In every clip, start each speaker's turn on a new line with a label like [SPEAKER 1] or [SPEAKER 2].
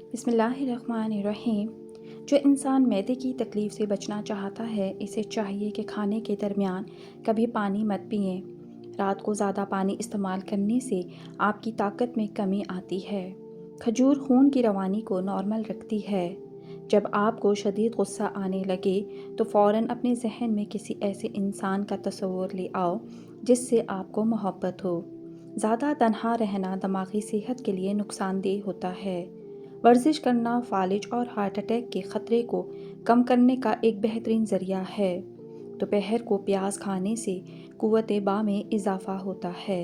[SPEAKER 1] بسم اللہ الرحمن الرحیم۔ جو انسان معدے کی تکلیف سے بچنا چاہتا ہے اسے چاہیے کہ کھانے کے درمیان کبھی پانی مت پئیں۔ رات کو زیادہ پانی استعمال کرنے سے آپ کی طاقت میں کمی آتی ہے۔ کھجور خون کی روانی کو نارمل رکھتی ہے۔ جب آپ کو شدید غصہ آنے لگے تو فوراً اپنے ذہن میں کسی ایسے انسان کا تصور لے آؤ جس سے آپ کو محبت ہو۔ زیادہ تنہا رہنا دماغی صحت کے لیے نقصان دہ ہوتا ہے۔ ورزش کرنا فالج اور ہارٹ اٹیک کے خطرے کو کم کرنے کا ایک بہترین ذریعہ ہے۔ دوپہر کو پیاز کھانے سے قوت باں میں اضافہ ہوتا ہے۔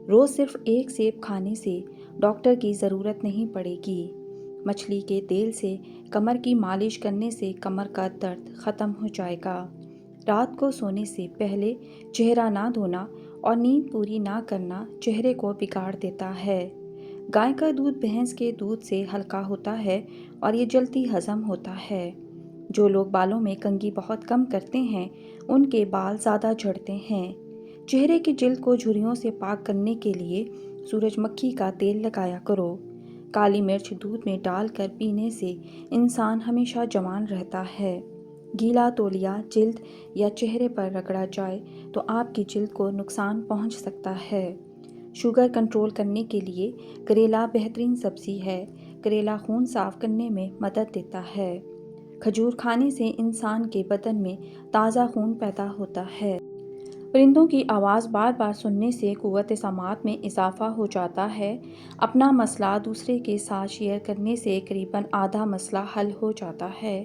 [SPEAKER 1] روز صرف ایک سیب کھانے سے ڈاکٹر کی ضرورت نہیں پڑے گی۔ مچھلی کے تیل سے کمر کی مالش کرنے سے کمر کا درد ختم ہو جائے گا۔ رات کو سونے سے پہلے چہرہ نہ دھونا اور نیند پوری نہ کرنا چہرے کو بگاڑ دیتا ہے۔ گائے کا دودھ بھینس کے دودھ سے ہلکا ہوتا ہے اور یہ جلدی ہضم ہوتا ہے۔ جو لوگ بالوں میں کنگھی بہت کم کرتے ہیں ان کے بال زیادہ جھڑتے ہیں۔ چہرے کی جلد کو جھریوں سے پاک کرنے کے لیے سورج مکھی کا تیل لگایا کرو۔ کالی مرچ دودھ میں ڈال کر پینے سے انسان ہمیشہ جوان رہتا ہے۔ گیلا تولیہ جلد یا چہرے پر رگڑا جائے تو آپ کی جلد کو نقصان پہنچ سکتا ہے۔ شوگر کنٹرول کرنے کے لیے کریلا بہترین سبزی ہے۔ کریلا خون صاف کرنے میں مدد دیتا ہے۔ کھجور کھانے سے انسان کے بدن میں تازہ خون پیدا ہوتا ہے۔ پرندوں کی آواز بار بار سننے سے قوت سماعت میں اضافہ ہو جاتا ہے۔ اپنا مسئلہ دوسرے کے ساتھ شیئر کرنے سے قریباً آدھا مسئلہ حل ہو جاتا ہے۔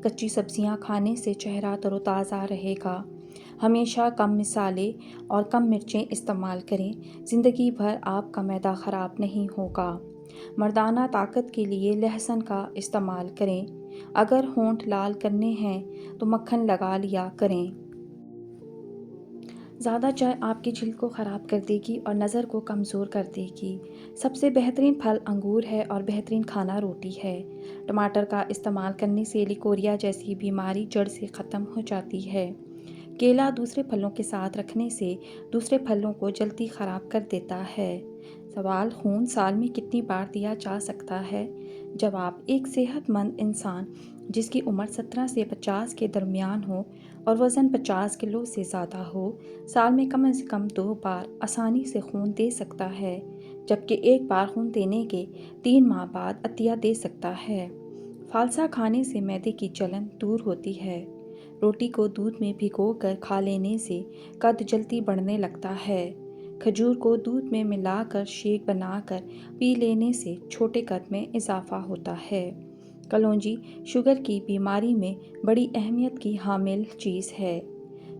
[SPEAKER 1] کچی سبزیاں کھانے سے چہرہ تر و تازہ رہے گا۔ ہمیشہ کم مصالحے اور کم مرچیں استعمال کریں۔ زندگی بھر آپ کا معدہ خراب نہیں ہوگا۔ مردانہ طاقت کے لیے لہسن کا استعمال کریں۔ اگر ہونٹ لال کرنے ہیں تو مکھن لگا لیا کریں۔ زیادہ چائے آپ کی جلد کو خراب کر دے گی اور نظر کو کمزور کر دے گی۔ سب سے بہترین پھل انگور ہے اور بہترین کھانا روٹی ہے۔ ٹماٹر کا استعمال کرنے سے لیکوریا جیسی بیماری جڑ سے ختم ہو جاتی ہے۔ کیلا دوسرے پھلوں کے ساتھ رکھنے سے دوسرے پھلوں کو جلدی خراب کر دیتا ہے۔ سوال خون سال میں کتنی بار دیا جا سکتا ہے؟ جواب ایک صحت مند انسان جس کی عمر 17 سے 50 کے درمیان ہو اور وزن 50 کلو سے زیادہ ہو سال میں کم از کم 2 بار آسانی سے خون دے سکتا ہے، جبکہ ایک بار خون دینے کے 3 ماہ بعد عطیہ دے سکتا ہے۔ فالسا کھانے سے معدے کی جلن دور ہوتی ہے۔ روٹی کو دودھ میں بھگو کر کھا لینے سے قد جلدی بڑھنے لگتا ہے۔ کھجور کو دودھ میں ملا کر شیک بنا کر پی لینے سے چھوٹے قد میں اضافہ ہوتا ہے۔ کلونجی شوگر کی بیماری میں بڑی اہمیت کی حامل چیز ہے۔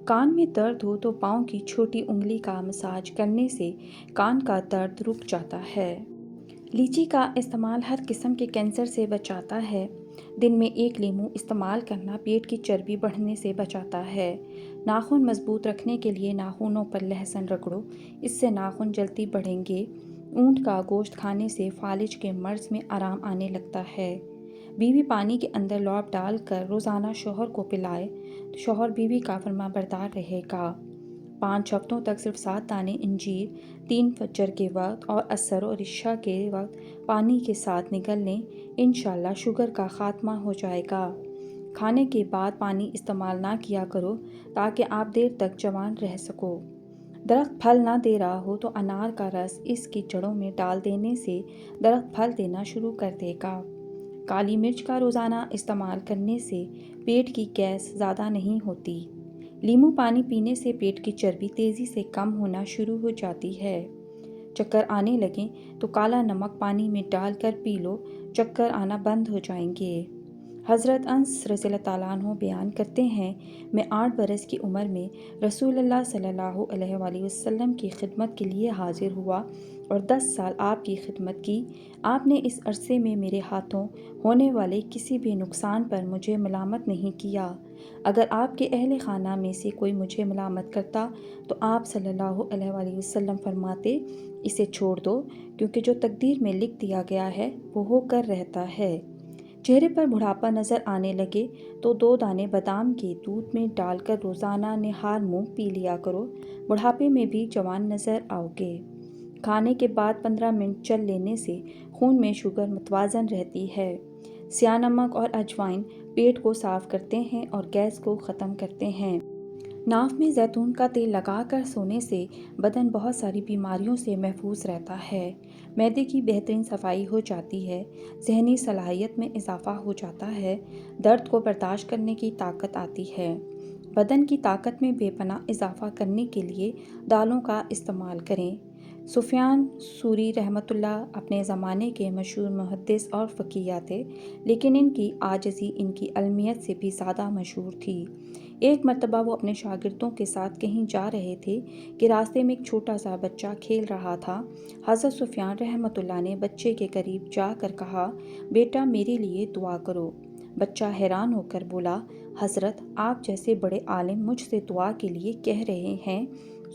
[SPEAKER 1] کان میں درد ہو تو پاؤں کی چھوٹی انگلی کا مساج کرنے سے کان کا درد رک جاتا ہے۔ لیچی کا استعمال ہر قسم کے کینسر سے بچاتا ہے۔ دن میں 1 لیموں استعمال کرنا پیٹ کی چربی بڑھنے سے بچاتا ہے۔ ناخن مضبوط رکھنے کے لیے ناخنوں پر لہسن رگڑو، اس سے ناخن جلدی بڑھیں گے۔ اونٹ کا گوشت کھانے سے فالج کے مرض میں آرام آنے لگتا ہے۔ بیوی پانی کے اندر لونگ ڈال کر روزانہ شوہر کو پلائے تو شوہر بیوی کا فرما بردار رہے گا۔ 5 ہفتوں تک صرف 7 دانے انجیر 3 فجر کے وقت اور عصر اور عشاء کے وقت پانی کے ساتھ نگل لیں، انشاءاللہ شوگر کا خاتمہ ہو جائے گا۔ کھانے کے بعد پانی استعمال نہ کیا کرو تاکہ آپ دیر تک جوان رہ سکو۔ درخت پھل نہ دے رہا ہو تو انار کا رس اس کی جڑوں میں ڈال دینے سے درخت پھل دینا شروع کر دے گا۔ کالی مرچ کا روزانہ استعمال کرنے سے پیٹ کی گیس زیادہ نہیں ہوتی۔ لیموں پانی پینے سے پیٹ کی چربی تیزی سے کم ہونا شروع ہو جاتی ہے۔ چکر آنے لگیں تو کالا نمک پانی میں ڈال کر پی لو، چکر آنا بند ہو جائیں گے۔ حضرت انس رضی اللہ تعالیٰ عنہ بیان کرتے ہیں، میں 8 برس کی عمر میں رسول اللہ صلی اللہ علیہ وآلہ وسلم کی خدمت کے لیے حاضر ہوا اور 10 سال آپ کی خدمت کی۔ آپ نے اس عرصے میں میرے ہاتھوں ہونے والے کسی بھی نقصان پر مجھے ملامت نہیں کیا۔ اگر آپ کے اہل خانہ میں سے کوئی مجھے ملامت کرتا تو آپ صلی اللہ علیہ وآلہ وسلم فرماتے، اسے چھوڑ دو کیونکہ جو تقدیر میں لکھ دیا گیا ہے وہ ہو کر رہتا ہے۔ چہرے پر بڑھاپا نظر آنے لگے تو 2 دانے بادام کے دودھ میں ڈال کر روزانہ نہار منہ پی لیا کرو، بڑھاپے میں بھی جوان نظر آؤ گے۔ کھانے کے بعد 15 منٹ چل لینے سے خون میں شوگر متوازن رہتی ہے۔ سیاہ نمک اور اجوائن پیٹ کو صاف کرتے ہیں اور گیس کو ختم کرتے ہیں۔ ناف میں زیتون کا تیل لگا کر سونے سے بدن بہت ساری بیماریوں سے محفوظ رہتا ہے۔ معدے کی بہترین صفائی ہو جاتی ہے، ذہنی صلاحیت میں اضافہ ہو جاتا ہے، درد کو برداشت کرنے کی طاقت آتی ہے۔ بدن کی طاقت میں بے پناہ اضافہ کرنے کے لیے دالوں کا استعمال کریں۔ سفیان ثوری رحمۃ اللہ اپنے زمانے کے مشہور محدث اور فقیہ تھے، لیکن ان کی عاجزی ان کی علمیت سے بھی زیادہ مشہور تھی۔ ایک مرتبہ وہ اپنے شاگردوں کے ساتھ کہیں جا رہے تھے کہ راستے میں ایک چھوٹا سا بچہ کھیل رہا تھا۔ حضرت سفیان رحمۃ اللہ نے بچے کے قریب جا کر کہا، بیٹا میرے لیے دعا کرو۔ بچہ حیران ہو کر بولا، حضرت آپ جیسے بڑے عالم مجھ سے دعا کے لیے کہہ رہے ہیں۔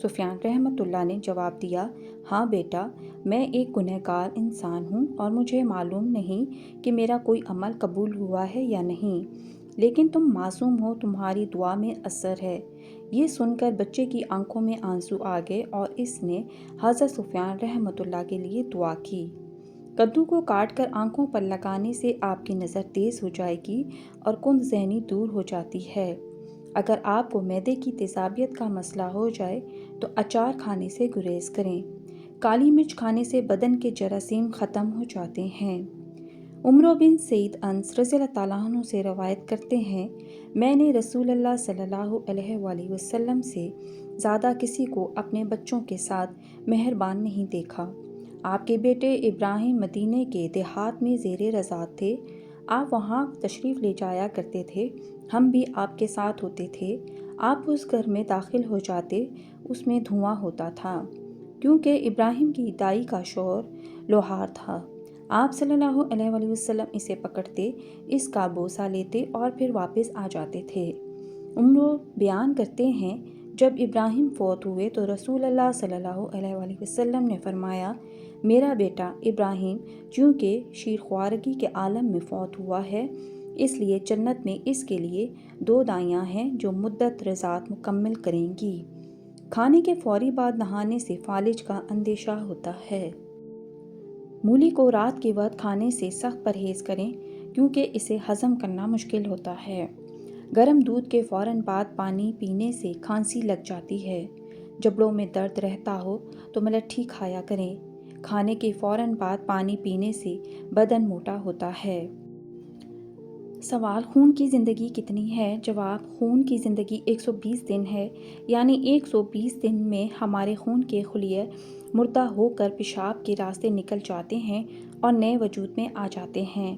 [SPEAKER 1] سفیان رحمۃ اللہ نے جواب دیا، ہاں بیٹا، میں ایک گنہگار انسان ہوں اور مجھے معلوم نہیں کہ میرا کوئی عمل قبول ہوا ہے یا نہیں، لیکن تم معصوم ہو، تمہاری دعا میں اثر ہے۔ یہ سن کر بچے کی آنکھوں میں آنسو آ گئے اور اس نے حضرت سفیان رحمۃ اللہ کے لیے دعا کی۔ کدو کو کاٹ کر آنکھوں پر لگانے سے آپ کی نظر تیز ہو جائے گی اور کند ذہنی دور ہو جاتی ہے۔ اگر آپ کو معدے کی تیزابیت کا مسئلہ ہو جائے تو اچار کھانے سے گریز کریں۔ کالی مرچ کھانے سے بدن کے جراثیم ختم ہو جاتے ہیں۔ عمرو بن سعید انس رضی اللہ تعالیٰ عنہ سے روایت کرتے ہیں، میں نے رسول اللہ صلی اللہ علیہ وآلہ وسلم سے زیادہ کسی کو اپنے بچوں کے ساتھ مہربان نہیں دیکھا۔ آپ کے بیٹے ابراہیم مدینے کے دیہات میں زیر رضاعت تھے۔ آپ وہاں تشریف لے جایا کرتے تھے، ہم بھی آپ کے ساتھ ہوتے تھے۔ آپ اس گھر میں داخل ہو جاتے، اس میں دھواں ہوتا تھا، کیونکہ ابراہیم کی دائی کا شوہر لوہار تھا۔ آپ صلی اللہ علیہ وآلہ وسلم اسے پکڑتے، اس کا بوسہ لیتے اور پھر واپس آ جاتے تھے۔ عمرو بیان کرتے ہیں، جب ابراہیم فوت ہوئے تو رسول اللہ صلی اللہ علیہ وآلہ وسلم نے فرمایا، میرا بیٹا ابراہیم چونکہ شیرخوارگی کے عالم میں فوت ہوا ہے، اس لیے جنت میں اس کے لیے 2 دائیاں ہیں جو مدت رضاعت مکمل کریں گی۔ کھانے کے فوری بعد نہانے سے فالج کا اندیشہ ہوتا ہے۔ مولی کو رات کے وقت کھانے سے سخت پرہیز کریں کیونکہ اسے ہضم کرنا مشکل ہوتا ہے۔ گرم دودھ کے فوراً بعد پانی پینے سے کھانسی لگ جاتی ہے۔ جبڑوں میں درد رہتا ہو تو ملٹھی کھایا کریں۔ کھانے کے فوراً بعد پانی پینے سے بدن موٹا ہوتا ہے۔ سوال، خون کی زندگی کتنی ہے؟ جواب، خون کی زندگی 120 دن ہے، یعنی 120 دن میں ہمارے خون کے خلیے مردہ ہو کر پیشاب کے راستے نکل جاتے ہیں اور نئے وجود میں آ جاتے ہیں۔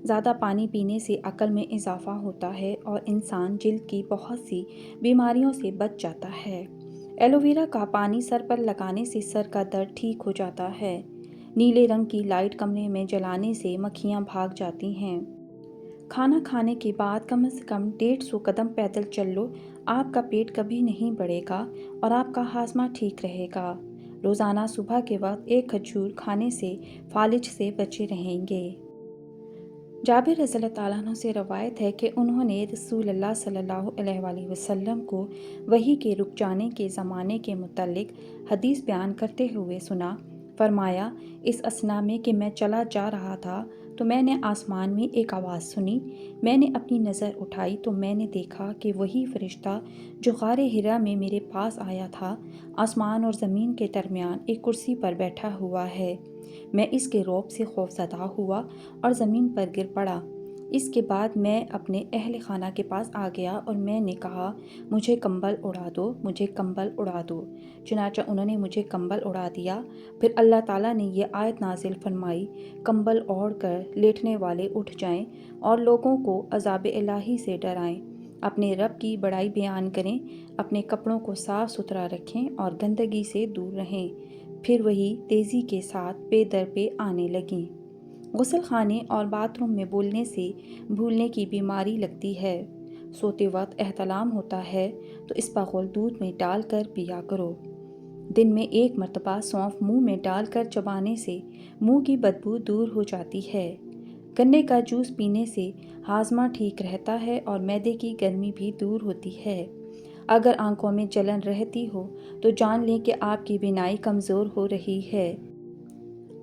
[SPEAKER 1] زیادہ پانی پینے سے عقل میں اضافہ ہوتا ہے اور انسان جلد کی بہت سی بیماریوں سے بچ جاتا ہے۔ ایلو ویرا کا پانی سر پر لگانے سے سر کا درد ٹھیک ہو جاتا ہے۔ نیلے رنگ کی لائٹ کمرے میں جلانے سے مکھیاں بھاگ جاتی ہیں۔ کھانا کھانے کے بعد کم از کم 150 قدم پیدل چل لو، آپ کا پیٹ کبھی نہیں بڑھے گا اور آپ کا ہاضمہ ٹھیک رہے گا۔ روزانہ صبح کے وقت ایک کھجور کھانے سے فالج سے بچے رہیں گے۔ جابر رضی اللہ تعالیٰ عنہ سے روایت ہے کہ انہوں نے رسول اللہ صلی اللہ علیہ وآلہ وسلم کو وحی کے رک جانے کے زمانے کے متعلق حدیث بیان کرتے ہوئے سنا۔ فرمایا، اس اثنا میں کہ میں چلا جا رہا تھا تو میں نے آسمان میں ایک آواز سنی۔ میں نے اپنی نظر اٹھائی تو میں نے دیکھا کہ وہی فرشتہ جو غار حرا میں میرے پاس آیا تھا، آسمان اور زمین کے درمیان ایک کرسی پر بیٹھا ہوا ہے۔ میں اس کے رعب سے خوفزدہ ہوا اور زمین پر گر پڑا۔ اس کے بعد میں اپنے اہل خانہ کے پاس آ گیا اور میں نے کہا، مجھے کمبل اڑا دو، مجھے کمبل اڑا دو۔ چنانچہ انہوں نے مجھے کمبل اڑا دیا۔ پھر اللہ تعالیٰ نے یہ آیت نازل فرمائی، کمبل اوڑھ کر لیٹنے والے اٹھ جائیں اور لوگوں کو عذاب الہی سے ڈرائیں، اپنے رب کی بڑائی بیان کریں، اپنے کپڑوں کو صاف ستھرا رکھیں اور گندگی سے دور رہیں۔ پھر وہی تیزی کے ساتھ پے در پے آنے لگیں۔ غسل خانے اور باتھ روم میں بولنے سے بھولنے کی بیماری لگتی ہے۔ سوتے وقت احتلام ہوتا ہے تو اسپاغول دودھ میں ڈال کر پیا کرو۔ دن میں 1 مرتبہ سونف منہ میں ڈال کر چبانے سے منہ کی بدبو دور ہو جاتی ہے۔ گنے کا جوس پینے سے ہاضمہ ٹھیک رہتا ہے اور معدے کی گرمی بھی دور ہوتی ہے۔ اگر آنکھوں میں جلن رہتی ہو تو جان لیں کہ آپ کی بینائی کمزور ہو رہی ہے۔